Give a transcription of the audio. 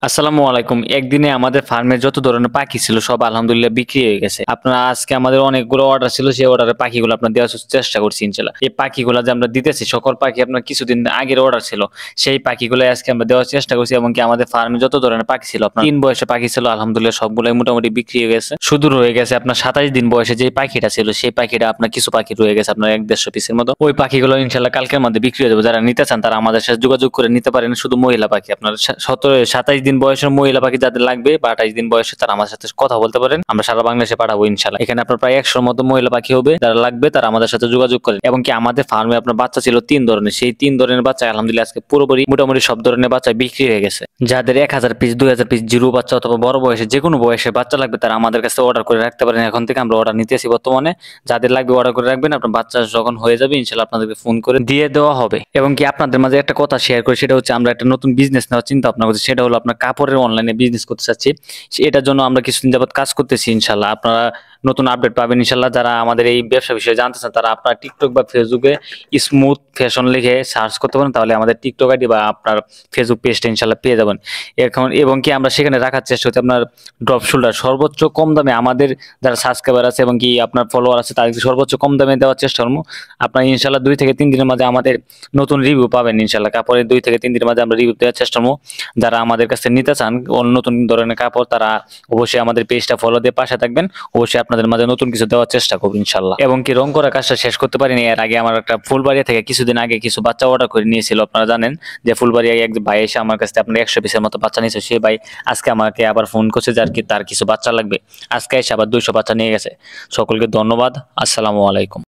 আসসালামু আলাইকুম। একদিনে আমাদের ফার্মে যত ধরনের পাখি ছিল সব আলহামদুলিল্লাহ বিক্রি হয়ে গেছে। আপনারা আজকে আমাদের অনেকগুলো অর্ডার ছিল, সেই অর্ডারের পাখিগুলো আপনার দেওয়ার চেষ্টা করছি ইনশাআল্লাহ। এই পাখিগুলা যে আমরা দিতেছি সকল পাখি আপনার কিছুদিন আগের অর্ডার ছিল। সেই পাখিগুলাই আজকে আমরা দেওয়ার চেষ্টা করছি এবং কি আমাদের ফার্মে যত ধরনের পাখি ছিল আপনার ৩ বয়সে পাখি ছিল আলহামদুলিল্লাহ সবগুলাই মোটামুটি বিক্রি হয়ে গেছে। শুধু রয়ে গেছে আপনার ২৭ দিন বয়সে যে পাখিটা ছিল সেই পাখিটা আপনার কিছু পাখি রয়ে গেছে আপনার ১-১৫০ পিসের মতো। ওই পাখিগুলো ইনশাআল্লাহ কালকের মধ্যে বিক্রি হয়ে যাবে। যারা নিতে চান তারা আমাদের সাথে যোগাযোগ করে নিতে পারেন। শুধু মহিলা পাখি আপনার ২৭ দিন বয়সের মহিলা পাখি যাদের লাগবে বা ২৮ দিন বয়সে তারা আমার সাথে কথা বলতে পারেন। আমরা সারা বাংলাদেশে পাঠাবো ইনশাআল্লাহ। এখানে আপনার প্রায় ১০০ মতো মহিলা পাখি হবে। যারা লাগবে তারা আমাদের সাথে যোগাযোগ করেন। এবং কি আমাদের ফার্মে আপনার বাচ্চা ছিল ৩ ধরনের। সেই ৩ ধরনের বাচ্চা আলহামদুলিল্লাহ আজকে পুরোপুরি মোটামুটি সব ধরনের বাচ্চা বিক্রি হয়ে গেছে। যাদের ১,০০০ পিস ২,০০০ পিস জিরো বাচ্চা অথবা বড় বয়সে যেকোনো বয়সে বাচ্চা লাগবে তারা আমাদের কাছে অর্ডার করে রাখতে পারেন। এখন থেকে আমরা অর্ডার নিতেছি বর্তমানে। যাদের লাগবে অর্ডার করে রাখবেন। আপনার বাচ্চা যখন হয়ে যাবে ইনশাআল্লাহ আপনাদেরকে ফোন করে দিয়ে দেওয়া হবে। এবং কি আপনাদের মাঝে একটা কথা শেয়ার করি, সেটা হচ্ছে আমরা একটা নতুন বিজনেস নেওয়ার চিন্তা ভাবনা করছি। সেটা হলো আপনার কাপড়ের অনলাইনে বিজনেস করতে চাচ্ছি। এটার জন্য আমরা কিছুদিন যাবত কাজ করতেছি ইনশাআল্লাহ। আপনারা নতুন আপডেট পাবেন ইনশাআল্লাহ। যারা আমাদের এই ব্যবসা বিষয়ে জানতে চান তারা আপনার টিকটক বা ফেসবুকে স্মুথ ফ্যাশন লিখে সার্চ করতে পারেন, তাহলে আমাদের টিকটক আইডি বা আপনার ফেসবুক পেজটা ইনশাআল্লাহ পেয়ে যাবেন। এখন এবং কি আমরা সেখানে রাখার চেষ্টা করছি আপনার ড্রপ শোল্ডার সর্বোচ্চ কম দামে। আমাদের যারা সাবস্ক্রাইবার আছে এবং কি আপনার ফলোয়ার আছে তাদেরকে সর্বোচ্চ কম দামে দেওয়ার চেষ্টা করবো। আপনার ইনশাআল্লাহ ২ থেকে ৩ দিনের মাঝে আমাদের নতুন রিভিউ পাবেন ইনশাআল্লাহ। কাপড়ের ২ থেকে ৩ দিনের মাঝে আমরা রিভিউ দেওয়ার চেষ্টা করবো। যারা আমাদের কাছে নিতে চান নতুন ধরনের কাপড় তারা অবশ্যই আমাদের পেজটা ফলো দিয়ে পাশে থাকবেন। অবশ্যই আপনাদের মাঝে নতুন কিছু দেওয়ার চেষ্টা করবো ইনশাআল্লাহ। এবং কি রং করা কাজটা শেষ করতে পারিনি। এর আগে আমার একটা ফুলবাড়িয়া থেকে কিছুদিন আগে কিছু বাচ্চা অর্ডার করে নিয়েছিল। আপনারা জানেন যে ফুলবাড়িয়া এক ভাই এসে আমার কাছে আপনার ১০০ পিসের মতো বাচ্চা নিয়েছে। সেই ভাই আজকে আমাকে আবার ফোন করছে যে আর কি তার কিছু বাচ্চা লাগবে। আজকে এসে আবার ২০০ বাচ্চা নিয়ে গেছে। সকলকে ধন্যবাদ। আসসালামু আলাইকুম।